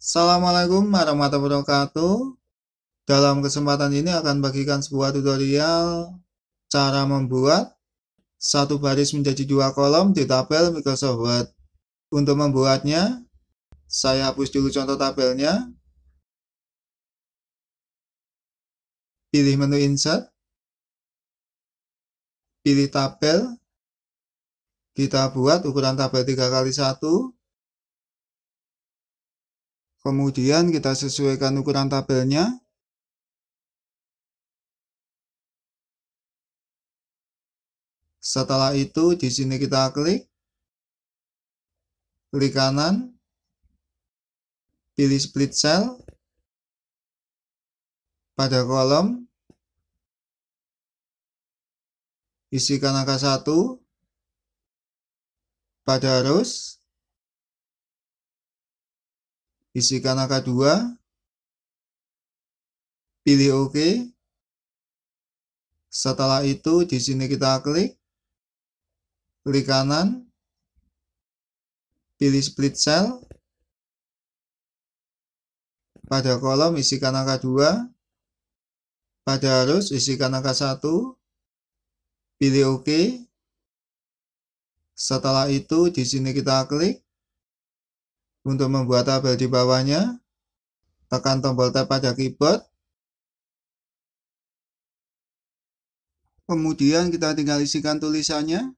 Assalamualaikum warahmatullahi wabarakatuh. Dalam kesempatan ini akan bagikan sebuah tutorial cara membuat satu baris menjadi dua kolom di tabel Microsoft Word. Untuk membuatnya, saya hapus dulu contoh tabelnya. Pilih menu Insert. Pilih tabel. Kita buat ukuran tabel 3x1. Kemudian kita sesuaikan ukuran tabelnya. Setelah itu di sini kita klik kanan, pilih split cell pada kolom, isikan angka 1 pada rows, isikan angka 2, pilih OK. Setelah itu di sini kita klik kanan, pilih split cell pada kolom, isikan angka 2, pada rows isikan angka 1, pilih OK. Setelah itu di sini kita klik. Untuk membuat tabel di bawahnya, tekan tombol tab pada keyboard. Kemudian kita tinggal isikan tulisannya.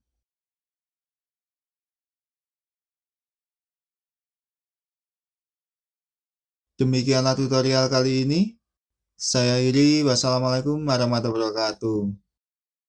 Demikianlah tutorial kali ini. Saya Iri, wassalamualaikum warahmatullahi wabarakatuh.